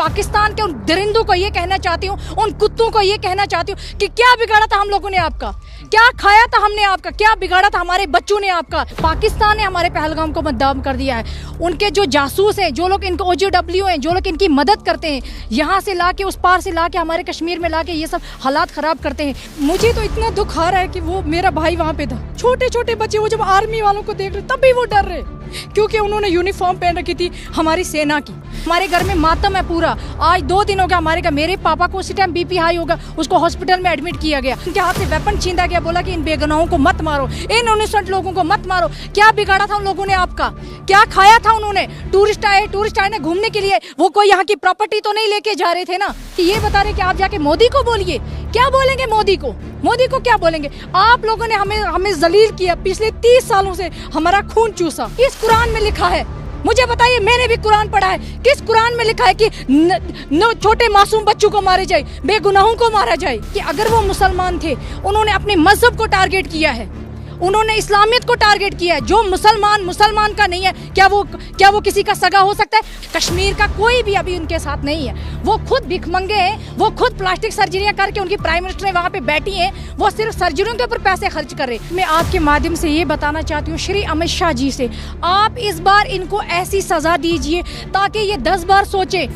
पाकिस्तान के उन दरिंदों को ये कहना चाहती हूँ, उन कुत्तों को ये कहना चाहती हूँ कि क्या बिगाड़ा था हम लोगों ने आपका, क्या खाया था हमने आपका, क्या बिगाड़ा था हमारे बच्चों ने आपका। पाकिस्तान ने हमारे पहलगाम को बदनाम कर दिया है। उनके जो जासूस हैं, जो लोग इनको OJW हैं, जो लोग इनकी मदद करते हैं, यहाँ से ला के उस पार से ला के हमारे कश्मीर में ला के ये सब हालात ख़राब करते हैं। मुझे तो इतना दुख आ रहा है कि वो मेरा भाई वहाँ पे था, छोटे छोटे बच्चे वो जब आर्मी वालों को देख रहे तब भी वो डर रहे, क्योंकि उन्होंने यूनिफॉर्म पहन रखी थी हमारी सेना की। हमारे घर में मातम है पूरा। आज 2 दिन हो गया हमारे घर, मेरे पापा को उसी टाइम BP हाई होगा, उसको हॉस्पिटल में एडमिट किया गया। उनके हाथ से वेपन छीना गया, बोला कि इन बेगुनाहों को मत मारो, इन इनोसेंट लोगों को मत मारो। क्या बिगाड़ा था उन लोगों ने आपका, क्या खाया था उन्होंने। टूरिस्ट आए ना घूमने के लिए, वो कोई यहाँ की प्रॉपर्टी तो नहीं लेके जा रहे थे ना, कि ये बता रहे कि आप जाके मोदी को बोलिए। क्या बोलेंगे मोदी को क्या बोलेंगे। आप लोगों ने हमें जलील किया, पिछले 30 सालों से हमारा खून चूसा। इस कुरान में लिखा है, मुझे बताइए, मैंने भी कुरान पढ़ा है, किस कुरान में लिखा है कि छोटे मासूम बच्चों को मारे जाए, बेगुनाहों को मारा जाए। कि अगर वो मुसलमान थे, उन्होंने अपने मजहब को टारगेट किया है, उन्होंने इस्लामियत को टारगेट किया है। जो मुसलमान का नहीं है, क्या वो किसी का सगा हो सकता है। कश्मीर का कोई भी अभी उनके साथ नहीं है, वो खुद भिखमंगे हैं, वो खुद प्लास्टिक सर्जरियां करके, उनकी प्राइम मिनिस्टर वहाँ पे बैठी हैं, वो सिर्फ सर्जरियों के ऊपर पैसे खर्च कर रहे हैं। मैं आपके माध्यम से ये बताना चाहती हूँ श्री अमित शाह जी से, आप इस बार इनको ऐसी सजा दीजिए ताकि ये 10 बार सोचे।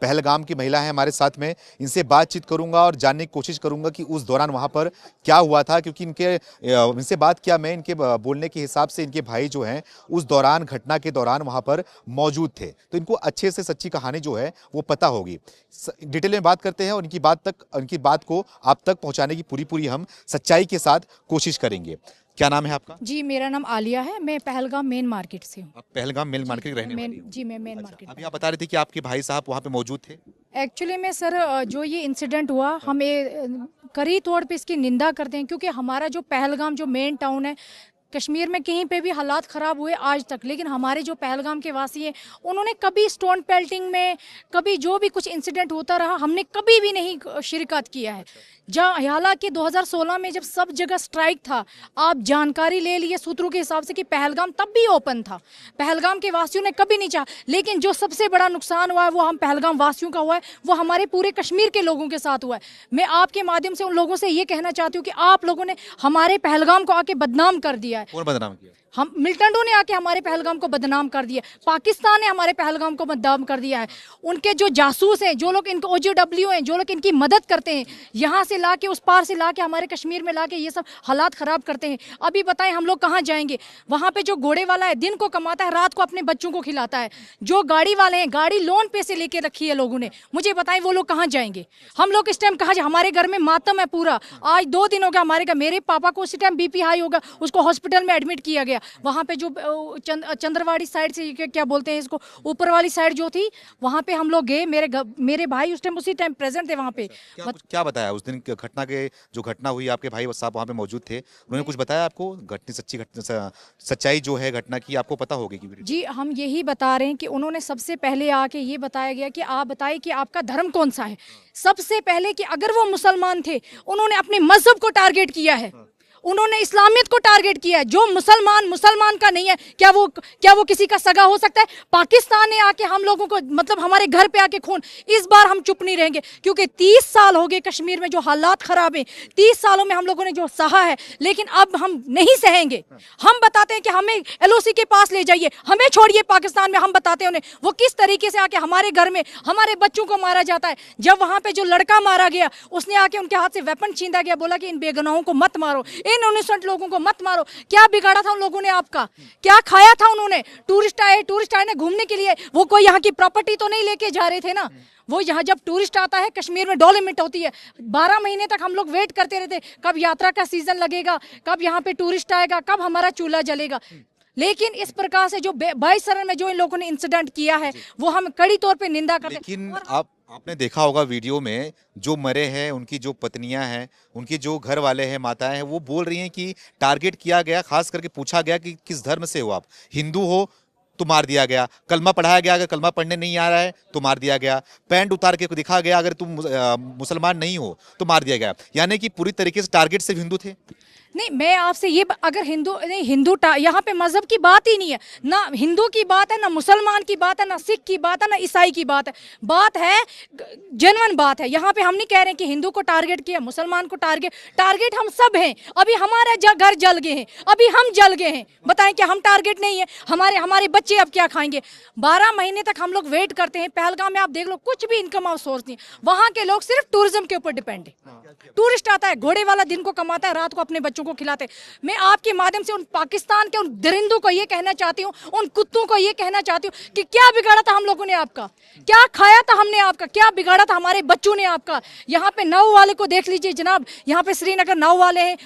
पहलगाम की महिला है हमारे साथ में, इनसे बातचीत करूंगा और जानने की कोशिश करूंगा कि उस दौरान वहां पर क्या हुआ था, क्योंकि इनसे बात किया मैं, इनके बोलने के हिसाब से इनके भाई जो हैं उस दौरान, घटना के दौरान वहां पर मौजूद थे, तो इनको अच्छे से सच्ची कहानी जो है वो पता होगी। डिटेल में बात करते हैं और उनकी बात को आप तक पहुंचाने की पूरी हम सच्चाई के साथ कोशिश करेंगे। क्या नाम है आपका? जी, मेरा नाम आलिया है, मैं पहलगाम मेन मार्केट से हूँ। आप पहलगाम मेन मार्केट रहने वाली हो? जी, मैं मेन मार्केट। अभी आप बता रहे थे कि आपके भाई साहब वहाँ पे मौजूद थे। एक्चुअली में सर, जो ये इंसिडेंट हुआ, हमें कड़ी तौर पे इसकी निंदा करते हैं, क्योंकि हमारा जो पहलगाम जो मेन टाउन है, कश्मीर में कहीं पे भी हालात ख़राब हुए आज तक, लेकिन हमारे जो पहलगाम के वासी हैं, उन्होंने कभी स्टोन पेल्टिंग में, कभी जो भी कुछ इंसिडेंट होता रहा, हमने कभी भी नहीं शिरकत किया है। हालांकि 2016 में जब सब जगह स्ट्राइक था, आप जानकारी ले लिए सूत्रों के हिसाब से कि पहलगाम तब भी ओपन था, पहलगाम के वासियों ने कभी नहीं चाहा। लेकिन जो सबसे बड़ा नुकसान हुआ है वो हम पहलगाम वासियों का हुआ है, वो हमारे पूरे कश्मीर के लोगों के साथ हुआ है। मैं आपके माध्यम से उन लोगों से ये कहना चाहती हूँ कि आप लोगों ने हमारे पहलगाम को आके बदनाम कर दिया है। कौन बदनाम किया? हम मिलिटेंटों ने आके हमारे पहलगाम को बदनाम कर दिया, पाकिस्तान ने हमारे पहलगाम को बदनाम कर दिया है। उनके जो जासूस हैं, जो लोग इनको OJW हैं, जो लोग इनकी मदद करते हैं, यहाँ से ला के उस पार से ला के हमारे कश्मीर में ला के ये सब हालात ख़राब करते हैं। अभी बताएं हम लोग कहाँ जाएंगे। वहाँ पे जो घोड़े वाला है, दिन को कमाता है, रात को अपने बच्चों को खिलाता है। जो गाड़ी वाले हैं, गाड़ी लोन पे से लेके रखी है लोगों ने, मुझे बताएं वो लोग कहाँ जाएंगे। हम लोग इस टाइम कहाँ जाए, हमारे घर में मातम है पूरा। आज 2 दिन हो गया हमारे घर, मेरे पापा को उसी टाइम BP हाई होगा, उसको हॉस्पिटल में एडमिट किया गया। वहाँ पे जो चंद्रवाड़ी साइड से, क्या बोलते हैं इसको, ऊपर वाली साइड जो थी, वहाँ पे हम लोग गए। मेरे भाई उस टाइम उसी टाइम प्रेजेंट थे वहाँ पे। क्या बताया उस दिन घटना हुई, आपके भाई साहब वहाँ पे मौजूद थे, उन्होंने कुछ बताया आपको? सच्चाई जो है घटना की आपको पता होगी? जी, हम यही बता रहे हैं कि उन्होंने सबसे पहले आके ये बताया गया कि आप बताइए कि आपका धर्म कौन सा है। सबसे पहले कि अगर वो मुसलमान थे, उन्होंने अपने मजहब को टारगेट किया है, उन्होंने इस्लामियत को टारगेट किया है। जो मुसलमान का नहीं है, क्या वो किसी का सगा हो सकता है। पाकिस्तान ने आके हम लोगों को, मतलब हमारे घर पे आके खून, इस बार हम चुप नहीं रहेंगे, क्योंकि 30 साल हो गए कश्मीर में जो हालात खराब हैं, 30 सालों में हम लोगों ने जो सहा है, लेकिन अब हम नहीं सहेंगे। हम बताते हैं कि हमें LOC के पास ले जाइए, हमें छोड़िए पाकिस्तान में। हम बताते हैं उन्हें वो किस तरीके से आके हमारे घर में हमारे बच्चों को मारा जाता है। जब वहाँ पे जो लड़का मारा गया, उसने आके उनके हाथ से वेपन छीना गया, बोला कि इन बेगुनाहों को मत मारो, इन इनोसेंट लोगों को मत मारो। क्या बिगाड़ा था उन लोगों ने आपका, क्या खाया था उन्होंने। टूरिस्ट आए ना घूमने के लिए, वो कोई यहाँ की प्रॉपर्टी तो नहीं लेके जा रहे थे ना। वो यहाँ जब टूरिस्ट आता है, कश्मीर में डोलोमिट होती है, 12 महीने तक हम लोग वेट करते रहते, कब यात्रा का सीजन लगेगा, कब यहाँ पे टूरिस्ट आएगा, कब हमारा चूल्हा जलेगा। लेकिन इस प्रकार से जो 22 शरण में जो इन लोगों ने इंसिडेंट किया है, वो हम कड़ी तौर पे निंदा करते हैं। लेकिन आपने देखा होगा वीडियो में, जो मरे हैं उनकी जो पत्नियां हैं, उनके जो घर वाले हैं, माताएं हैं, वो बोल रही हैं कि टारगेट किया गया, खास करके पूछा गया कि किस धर्म से हो आप, हिंदू हो तो मार दिया गया, कलमा पढ़ाया गया, अगर कलमा पढ़ने नहीं आ रहा है तो मार दिया गया, पैंट उतार के दिखा गया, अगर तुम मुसलमान नहीं हो तो मार दिया गया। यानी कि पूरी तरीके से टारगेट सिर्फ हिंदू थे। नहीं, मैं आपसे ये अगर हिंदू नहीं, यहाँ पे मजहब की बात ही नहीं है, ना हिंदू की बात है, ना मुसलमान की बात है, ना सिख की बात है, ना ईसाई की बात है जेन्युइन बात है। यहाँ पे हम नहीं कह रहे हैं कि हिंदू को टारगेट किया, मुसलमान को टारगेट हम सब हैं। अभी हमारे घर जल गए हैं, अभी हम जल गए हैं, बताएं क्या हम टारगेट नहीं है? हमारे बच्चे अब क्या खाएंगे? 12 महीने तक हम लोग वेट करते हैं। पहलगाम में आप देख लो, कुछ भी इनकम ऑफ सोर्स नहीं, वहां के लोग सिर्फ टूरिज्म के ऊपर डिपेंड है। टूरिस्ट आता है, घोड़े वाला दिन को कमाता है, रात को अपने बच्चों को खिलाते हैं। मैं आपके माध्यम से उन पाकिस्तान के उन दरिंदों को ये कहना चाहती हूँ, उन कुत्तों को ये कहना चाहती हूँ कि क्या बिगाड़ा था हम लोगों ने आपका, क्या खाया था हमने आपका, क्या बिगाड़ा था हमारे बच्चों ने आपका। यहाँ पे नाव वाले को देख लीजिए जनाब, यहाँ पे श्रीनगर नाव वाले हैं,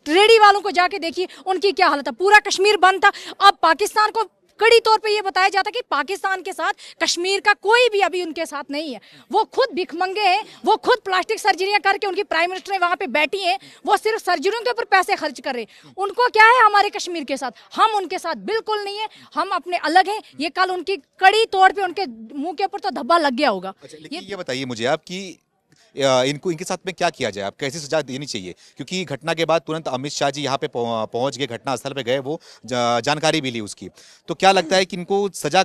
रेडी वालों को जाके देखिए उनकी क्या हालत है। पूरा कश्मीर बंद था। अब पाकिस्तान को कड़ी तौर पे ये बताया जाता कि पाकिस्तान के साथ कश्मीर का कोई भी अभी उनके साथ नहीं है। वो खुद भिखमंगे हैं, वो खुद प्लास्टिक सर्जरियां करके, उनकी प्राइम मिनिस्टर वहां पे बैठी हैं, वो सिर्फ सर्जरियों के ऊपर पैसे खर्च कर रहे हैं। उनको क्या है हमारे कश्मीर के साथ? हम उनके साथ बिल्कुल नहीं है, हम अपने अलग हैं। ये कल उनकी कड़ी तौर पे उनके मुंह के ऊपर तो धब्बा लग गया होगा। अच्छा, लेकिन ये बताइए मुझे आप कि इनके साथ में क्या किया जाए, आप कैसी सजा देनी चाहिए? क्योंकि घटना के बाद तुरंत अमित शाह जी यहाँ पे पहुंच गए, घटना स्थल पे गए, वो जानकारी भी ली उसकी। तो क्या लगता है कि इनको सजा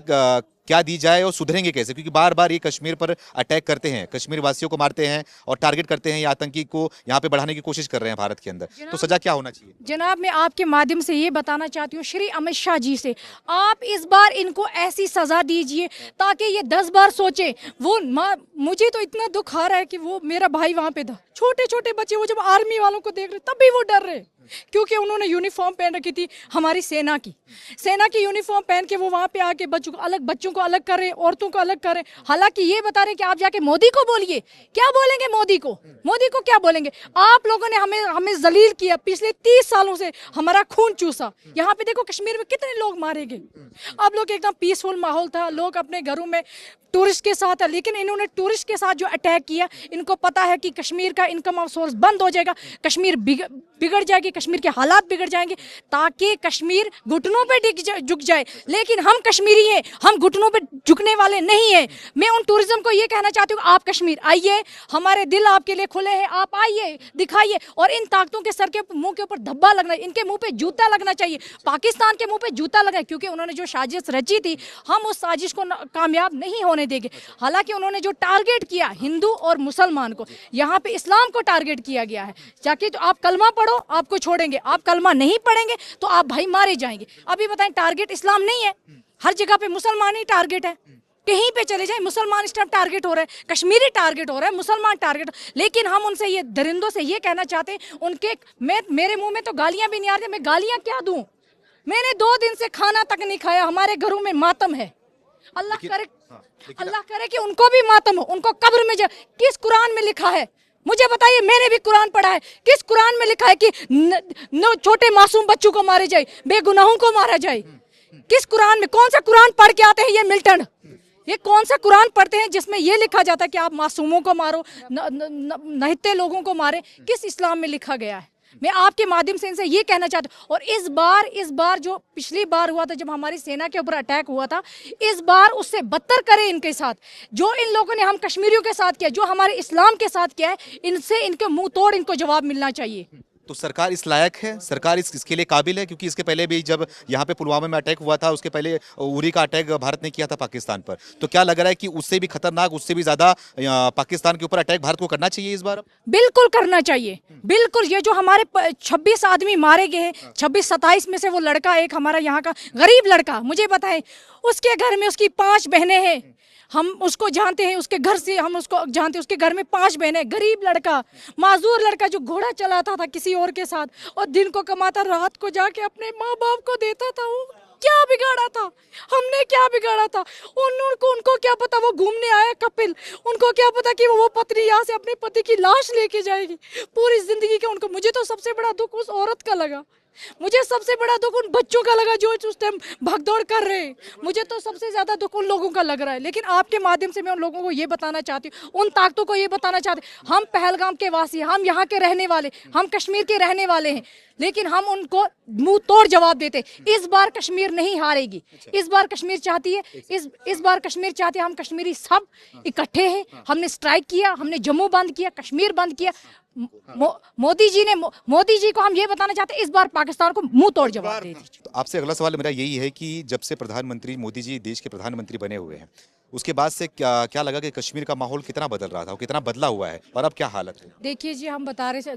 क्या दी जाए और सुधरेंगे कैसे? क्योंकि बार बार ये कश्मीर पर अटैक करते हैं, कश्मीर वासियों को मारते हैं और टारगेट करते हैं, ये आतंकी को यहाँ पे बढ़ाने की कोशिश कर रहे हैं भारत के अंदर। तो सजा क्या होना चाहिए? जनाब, मैं आपके माध्यम से ये बताना चाहती हूँ श्री अमित शाह जी से, आप इस बार इनको ऐसी सजा दीजिए ताकि ये 10 बार सोचे। वो मुझे तो इतना दुख आ रहा है कि वो मेरा भाई वहां पे था, छोटे छोटे बच्चे, वो जब आर्मी वालों को देख रहे तब भी वो डर रहे, क्योंकि उन्होंने यूनिफॉर्म पहन रखी थी हमारी सेना की यूनिफॉर्म पहन के वो वहां पे आके बच्चों को अलग कर रहे, औरतों को अलग कर रहे। हालांकि ये बता रहे कि आप जाके मोदी को बोलिए। क्या बोलेंगे मोदी को क्या बोलेंगे? आप लोगों ने हमें जलील किया, पिछले 30 सालों से हमारा खून चूसा। यहाँ पे देखो कश्मीर में कितने लोग मारे गए। अब लोग एकदम पीसफुल माहौल था, लोग अपने घरों में टूरिस्ट के साथ है, लेकिन इन्होंने टूरिस्ट के साथ जो अटैक किया, इनको पता है कि कश्मीर का इनकम ऑफ सोर्स बंद हो जाएगा, कश्मीर बिगड़ जाएगी, कश्मीर के हालात बिगड़ जाएंगे, ताकि कश्मीर घुटनों पे झुक जाए। लेकिन हम कश्मीरी हैं, हम घुटनों पे झुकने वाले नहीं हैं। मैं उन टूरिज्म को ये कहना चाहती हूँ, आप कश्मीर आइए, हमारे दिल आपके लिए खुले हैं, आप आइए, दिखाइए। और इन ताकतों के सर के मुंह के ऊपर धब्बा लगना, इनके मुंह पे जूता लगना चाहिए, पाकिस्तान के मुंह पे जूता लगा, क्योंकि उन्होंने जो साजिश रची थी, हम उस साजिश को कामयाब नहीं होने देंगे। हालांकि उन्होंने जो टारगेट किया हिंदू और मुसलमान को, यहाँ पे इस्लाम को टारगेट किया गया है। जाके तो आप कलमा पढ़ो, आपको छोड़ेंगे, आप कलमा नहीं पढ़ेंगे तो आप भाई मारे जाएंगे। अभी बताएं, टारगेट इस्लाम नहीं है, हर जगह पे मुसलमान ही टारगेट है। कहीं पे चले जाए मुसलमान इस टाइम टारगेट हो रहे हैं, कश्मीरी टारगेट हो रहा है, मुसलमान टारगेट। लेकिन हम उनसे ये दरिंदों से ये कहना चाहते हैं, उनके मेरे मुंह में तो गालियां भी नहीं आ रही, मैं गालियां क्या दूं? मैंने 2 दिन से खाना तक नहीं खाया, हमारे घरों में मातम है। अल्लाह करे कि उनको भी मातम हो, उनको कब्र में किस कुरान में लिखा है मुझे बताइए? मैंने भी कुरान पढ़ा है, किस कुरान में लिखा है कि छोटे मासूम बच्चों को मारे जाए, बेगुनाहों को मारा जाए? किस कुरान में? कौन सा कुरान पढ़ के आते हैं ये मिल्टन? ये कौन सा कुरान पढ़ते हैं जिसमें ये लिखा जाता है कि आप मासूमों को मारो, नहित्ते लोगों को मारे? किस इस्लाम में लिखा गया है? मैं आपके माध्यम से इनसे ये कहना चाहती हूँ। और इस बार जो पिछली बार हुआ था, जब हमारी सेना के ऊपर अटैक हुआ था, इस बार उससे बदतर करें इनके साथ। जो इन लोगों ने हम कश्मीरियों के साथ किया, जो हमारे इस्लाम के साथ किया है, इनसे इनके मुंह तोड़ इनको जवाब मिलना चाहिए। तो सरकार इस लायक है, सरकार इसके लिए काबिल है? क्योंकि इसके पहले भी जब यहाँ पे पुलवामा में अटैक हुआ था, उसके पहले उरी का अटैक भारत ने किया था पाकिस्तान पर। तो क्या लग रहा है कि उससे भी खतरनाक, उससे भी ज्यादा पाकिस्तान के ऊपर अटैक भारत को करना चाहिए इस बार? बिल्कुल करना चाहिए, बिल्कुल। ये जो हमारे 26 आदमी मारे गए हैं, 26-27 में से वो लड़का एक हमारा यहाँ का गरीब लड़का, मुझे बताएं, उसके घर में उसकी 5 बहनें हैं, हम उसको जानते हैं, उसके घर से हम उसको जानते हैं, उसके घर में 5 बहनें, गरीब लड़का, माजूर लड़का, जो घोड़ा चलाता था किसी और के साथ, और दिन को कमाता, रात को जाके अपने माँ बाप को देता था। वो क्या बिगाड़ा था? हमने क्या बिगाड़ा था? उनको क्या पता, वो घूमने आया कपिल, उनको क्या पता कि वो पत्नी यहाँ से अपने पति की लाश लेके जाएगी पूरी जिंदगी का। उनको, मुझे तो सबसे बड़ा दुख उस औरत का लगा, मुझे सबसे बड़ा दुख उन बच्चों का लगा जो उस टाइम भागदौड़ कर रहे हैं। मुझे तो सबसे ज्यादा दुख उन लोगों का लग रहा है। लेकिन आपके माध्यम से मैं उन लोगों को ये बताना चाहती हूँ, उन ताकतों को ये बताना चाहती हूँ, हम पहलगाम के वासी, हम यहाँ के रहने वाले, हम कश्मीर के रहने वाले हैं, लेकिन हम उनको मुंह तोड़ जवाब देते। इस बार कश्मीर नहीं हारेगी, इस बार कश्मीर चाहती है, इस बार कश्मीर चाहती है। हम कश्मीरी सब इकट्ठे हैं, हमने स्ट्राइक किया, हमने जम्मू बंद किया, कश्मीर बंद किया, मोदी जी को हम ये बताना चाहते हैं, इस बार पाकिस्तान को मुंह तोड़ जवाब दे दीजिए। तो आपसे अगला सवाल मेरा यही है कि जब से प्रधानमंत्री मोदी जी देश के प्रधानमंत्री बने हुए हैं, उसके बाद से क्या क्या लगा कि कश्मीर का माहौल कितना बदल रहा था, कितना बदला हुआ है और अब क्या हालत है? देखिए जी, हम बता रहे थे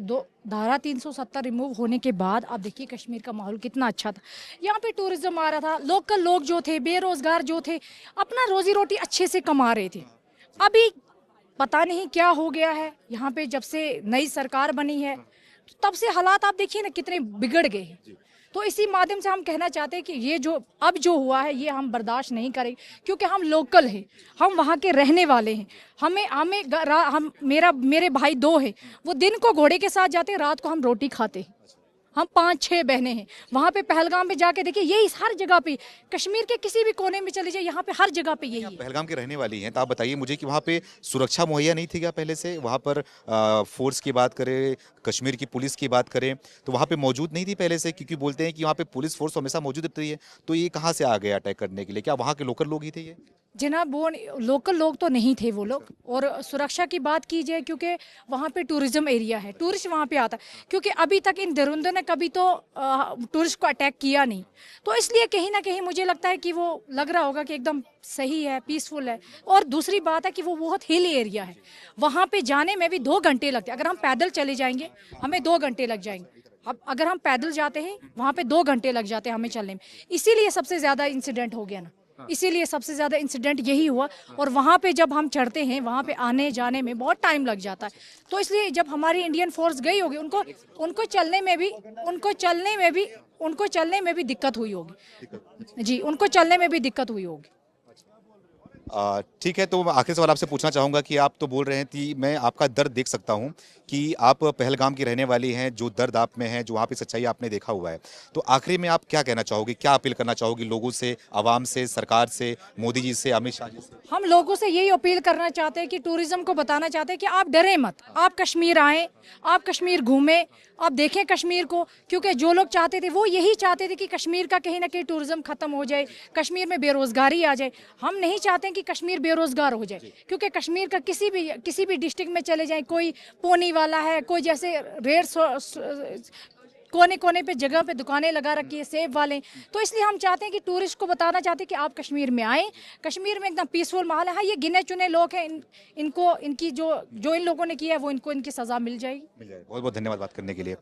धारा 370 रिमूव होने के बाद आप देखिए कश्मीर का माहौल कितना अच्छा था। यहाँ पे टूरिज्म आ रहा था, लोकल लोग जो थे, बेरोजगार जो थे, अपना रोजी रोटी अच्छे से कमा रहे थे। अभी पता नहीं क्या हो गया है यहाँ पे, जब से नई सरकार बनी है तब से हालात आप देखिए ना कितने बिगड़ गए हैं। तो इसी माध्यम से हम कहना चाहते हैं कि ये जो अब जो हुआ है ये हम बर्दाश्त नहीं करें, क्योंकि हम लोकल हैं, हम वहाँ के रहने वाले हैं। मेरे भाई 2 हैं, वो दिन को घोड़े के साथ जाते हैं, रात को हम रोटी खाते हैं। हम 5-6 बहनें हैं। वहाँ पे पहलगाम पे जाके देखिए, यही हर जगह पे, कश्मीर के किसी भी कोने में चले जाए, यहाँ पे हर जगह पे यही आप है। पहलगाम के रहने वाली हैं, तो आप बताइए मुझे कि वहाँ पे सुरक्षा मुहैया नहीं थी क्या पहले से? वहाँ पर फोर्स की बात करें, कश्मीर की पुलिस की बात करें, तो वहाँ पे मौजूद नहीं थी पहले से? क्योंकि बोलते हैं कि वहाँ पे पुलिस फोर्स हमेशा मौजूद रहती है, तो ये कहाँ से आ गया अटैक करने के लिए? क्या वहाँ के लोकल लोग ही थे ये? जनाब, वो लोकल लोग तो नहीं थे वो लोग। और सुरक्षा की बात की जाए, क्योंकि वहाँ पे टूरिज्म एरिया है, टूरिस्ट वहाँ पे आता है, क्योंकि अभी तक इन दरिंदों ने कभी तो टूरिस्ट को अटैक किया नहीं, तो इसलिए कहीं ना कहीं मुझे लगता है कि वो लग रहा होगा कि एकदम सही है, पीसफुल है। और दूसरी बात है कि वो बहुत हिली एरिया है, वहाँ पे जाने में भी 2 घंटे लगते हैं। अगर हम पैदल चले जाएंगे हमें 2 घंटे लग जाएंगे। अब अगर हम पैदल जाते हैं वहाँ पे 2 घंटे लग जाते हैं हमें चलने में। इसीलिए सबसे ज़्यादा इंसिडेंट हो गया ना, इसीलिए सबसे ज़्यादा इंसिडेंट यही हुआ। और वहाँ पे जब हम चढ़ते हैं, वहाँ पे आने जाने में बहुत टाइम लग जाता है। तो इसलिए जब हमारी इंडियन फोर्स गई होगी, उनको चलने में भी दिक्कत हुई होगी जी, उनको चलने में भी दिक्कत हुई होगी। ठीक है, तो मैं आखिरी सवाल आपसे पूछना चाहूँगा कि आप तो बोल रहे हैं कि मैं आपका दर्द देख सकता हूँ कि आप पहलगाम की रहने वाली हैं, जो दर्द आप में है, जो वहाँ पे सच्चाई आपने देखा हुआ है। तो आखिरी में आप क्या कहना चाहोगी, क्या अपील करना चाहोगी लोगों से, आवाम से, सरकार से, मोदी जी से, अमित शाह जी से? हम लोगों से यही अपील करना चाहते हैं कि टूरिज्म को बताना चाहते हैं कि आप डरें मत, आप कश्मीर आएँ, आप कश्मीर घूमें, आप देखें कश्मीर को। क्योंकि जो लोग चाहते थे वो यही चाहते थे कि कश्मीर का कहीं ना कहीं टूरिज्म खत्म हो जाए, कश्मीर में बेरोजगारी आ जाए। हम नहीं चाहते कि कश्मीर बेरोजगार हो जाए, क्योंकि कश्मीर का किसी भी डिस्ट्रिक्ट में चले जाएं, कोई पोनी वाला है, कोई जैसे कोने कोने पे जगह पे दुकानें लगा रखी है सेब वाले। तो इसलिए हम चाहते हैं कि टूरिस्ट को बताना चाहते हैं कि आप कश्मीर में आएँ, कश्मीर में एकदम पीसफुल माहौल है। हाँ, ये गिने चुने लोग हैं, इनको इनकी जो इन लोगों ने किया है वो इनको इनकी सज़ा मिल जाएगी। बहुत बहुत धन्यवाद बात करने के लिए।